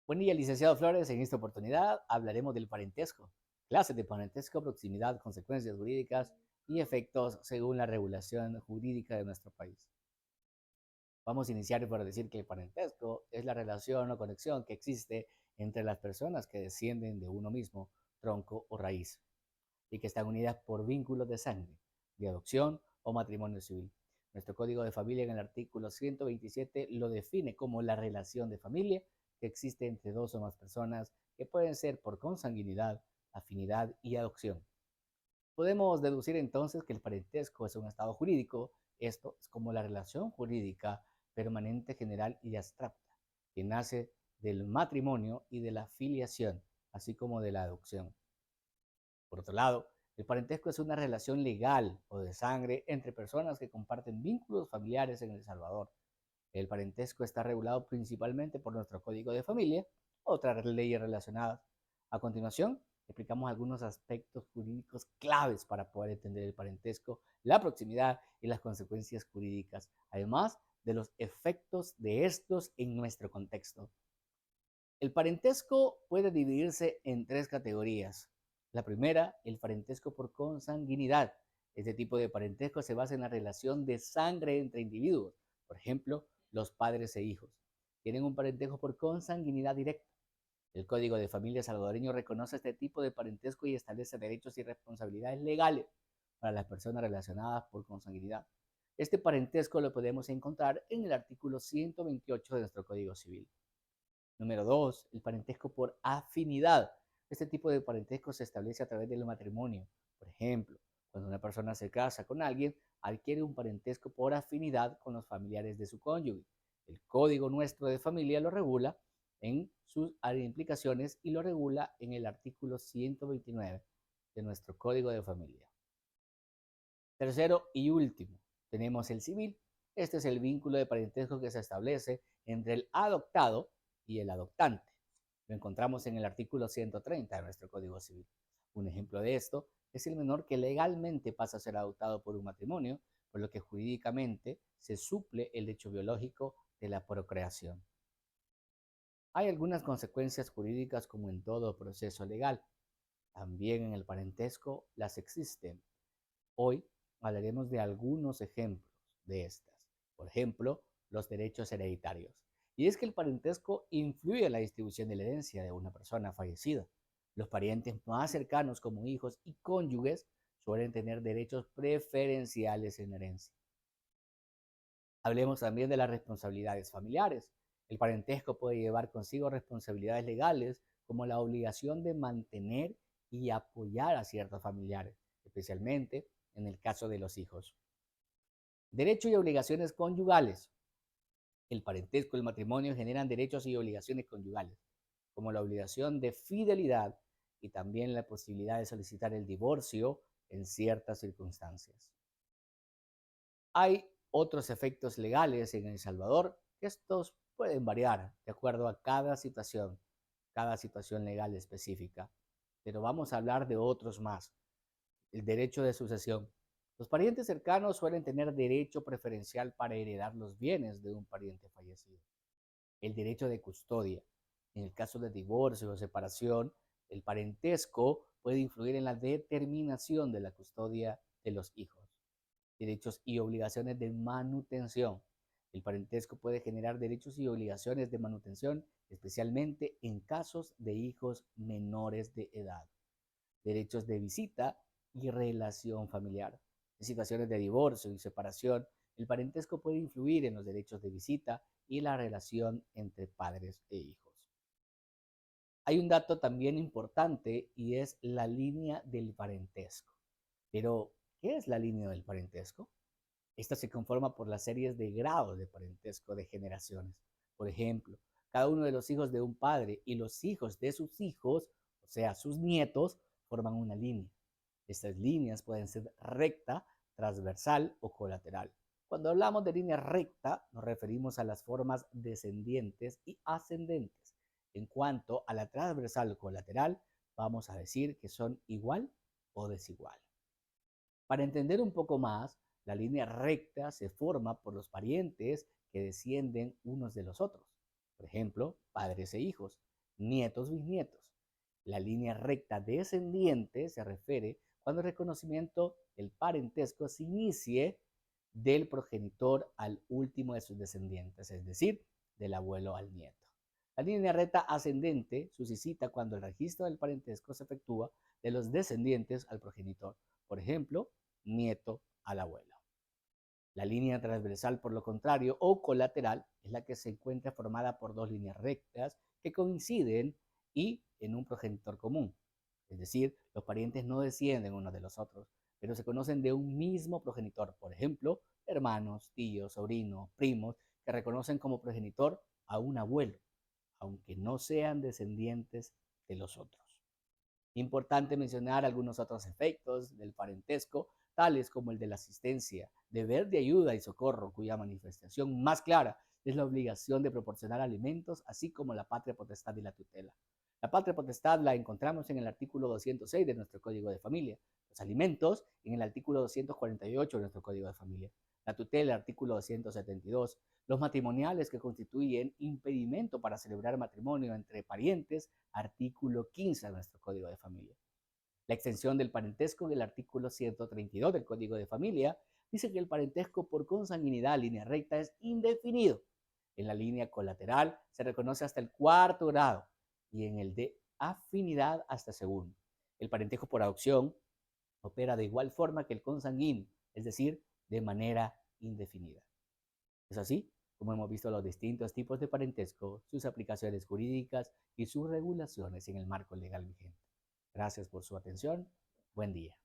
Buen día, licenciado Flores. En esta oportunidad hablaremos del parentesco, clases de parentesco, proximidad, consecuencias jurídicas y efectos según la regulación jurídica de nuestro país. Vamos a iniciar por decir que el parentesco es la relación o conexión que existe entre las personas que descienden de uno mismo, tronco o raíz, y que están unidas por vínculos de sangre, de adopción o matrimonio civil. Nuestro Código de Familia en el artículo 127 lo define como la relación de familia que existe entre dos o más personas que pueden ser por consanguinidad, afinidad y adopción. Podemos deducir entonces que el parentesco es un estado jurídico. Esto es como la relación jurídica permanente, general y abstracta, que nace del matrimonio y de la filiación, así como de la adopción. Por otro lado, el parentesco es una relación legal o de sangre entre personas que comparten vínculos familiares en El Salvador. El parentesco está regulado principalmente por nuestro Código de Familia, otras leyes relacionadas. A continuación, explicamos algunos aspectos jurídicos claves para poder entender el parentesco, la proximidad y las consecuencias jurídicas, además de los efectos de estos en nuestro contexto. El parentesco puede dividirse en tres categorías. La primera, el parentesco por consanguinidad. Este tipo de parentesco se basa en la relación de sangre entre individuos. Por ejemplo, los padres e hijos. Tienen un parentesco por consanguinidad directa. El Código de Familia salvadoreño reconoce este tipo de parentesco y establece derechos y responsabilidades legales para las personas relacionadas por consanguinidad. Este parentesco lo podemos encontrar en el artículo 128 de nuestro Código Civil. Número 2, el parentesco por afinidad. Este tipo de parentesco se establece a través del matrimonio. Por ejemplo, cuando una persona se casa con alguien, adquiere un parentesco por afinidad con los familiares de su cónyuge. El Código nuestro de familia lo regula en sus implicaciones y lo regula en el artículo 129 de nuestro Código de Familia. Tercero y último, tenemos el civil. Este es el vínculo de parentesco que se establece entre el adoptado y el adoptante. Lo encontramos en el artículo 130 de nuestro Código Civil. Un ejemplo de esto es el menor que legalmente pasa a ser adoptado por un matrimonio, por lo que jurídicamente se suple el hecho biológico de la procreación. Hay algunas consecuencias jurídicas como en todo proceso legal. También en el parentesco las existen. Hoy hablaremos de algunos ejemplos de estas. Por ejemplo, los derechos hereditarios. Y es que el parentesco influye en la distribución de la herencia de una persona fallecida. Los parientes más cercanos como hijos y cónyuges suelen tener derechos preferenciales en la herencia. Hablemos también de las responsabilidades familiares. El parentesco puede llevar consigo responsabilidades legales como la obligación de mantener y apoyar a ciertos familiares, especialmente en el caso de los hijos. Derechos y obligaciones conyugales. El parentesco y el matrimonio generan derechos y obligaciones conyugales, como la obligación de fidelidad y también la posibilidad de solicitar el divorcio en ciertas circunstancias. Hay otros efectos legales en El Salvador que estos pueden variar de acuerdo a cada situación legal específica, pero vamos a hablar de otros más. El derecho de sucesión. Los parientes cercanos suelen tener derecho preferencial para heredar los bienes de un pariente fallecido. El derecho de custodia. En el caso de divorcio o separación, el parentesco puede influir en la determinación de la custodia de los hijos. Derechos y obligaciones de manutención. El parentesco puede generar derechos y obligaciones de manutención, especialmente en casos de hijos menores de edad. Derechos de visita y relación familiar. En situaciones de divorcio y separación, el parentesco puede influir en los derechos de visita y la relación entre padres e hijos. Hay un dato también importante y es la línea del parentesco. Pero, ¿qué es la línea del parentesco? Esta se conforma por las series de grados de parentesco de generaciones. Por ejemplo, cada uno de los hijos de un padre y los hijos de sus hijos, o sea, sus nietos, forman una línea. Estas líneas pueden ser recta, transversal o colateral. Cuando hablamos de línea recta, nos referimos a las formas descendientes y ascendentes. En cuanto a la transversal o colateral, vamos a decir que son igual o desigual. Para entender un poco más, la línea recta se forma por los parientes que descienden unos de los otros. Por ejemplo, padres e hijos. nietos, bisnietos. La línea recta descendiente se refiere cuando el reconocimiento del parentesco se inicie del progenitor al último de sus descendientes, es decir, del abuelo al nieto. La línea recta ascendente suscita cuando el registro del parentesco se efectúa de los descendientes al progenitor, por ejemplo, nieto al abuelo. La línea transversal, por lo contrario, o colateral, es la que se encuentra formada por dos líneas rectas que coinciden y en un progenitor común. Es decir, los parientes no descienden unos de los otros, pero se conocen de un mismo progenitor. Por ejemplo, hermanos, tíos, sobrinos, primos, que reconocen como progenitor a un abuelo, aunque no sean descendientes de los otros. Importante mencionar algunos otros efectos del parentesco, tales como el de la asistencia, deber de ayuda y socorro, cuya manifestación más clara es la obligación de proporcionar alimentos, así como la patria potestad y la tutela. La patria potestad la encontramos en el artículo 206 de nuestro Código de Familia, los alimentos en el artículo 248 de nuestro Código de Familia, la tutela, artículo 272, los matrimoniales que constituyen impedimento para celebrar matrimonio entre parientes, artículo 15 de nuestro Código de Familia. La extensión del parentesco en el artículo 132 del Código de Familia dice que el parentesco por consanguinidad línea recta es indefinido. En la línea colateral se reconoce hasta el cuarto grado y en el de afinidad hasta segundo. El parentesco por adopción opera de igual forma que el consanguíneo, es decir, de manera indefinida. Es así como hemos visto los distintos tipos de parentesco, sus aplicaciones jurídicas y sus regulaciones en el marco legal vigente. Gracias por su atención. Buen día.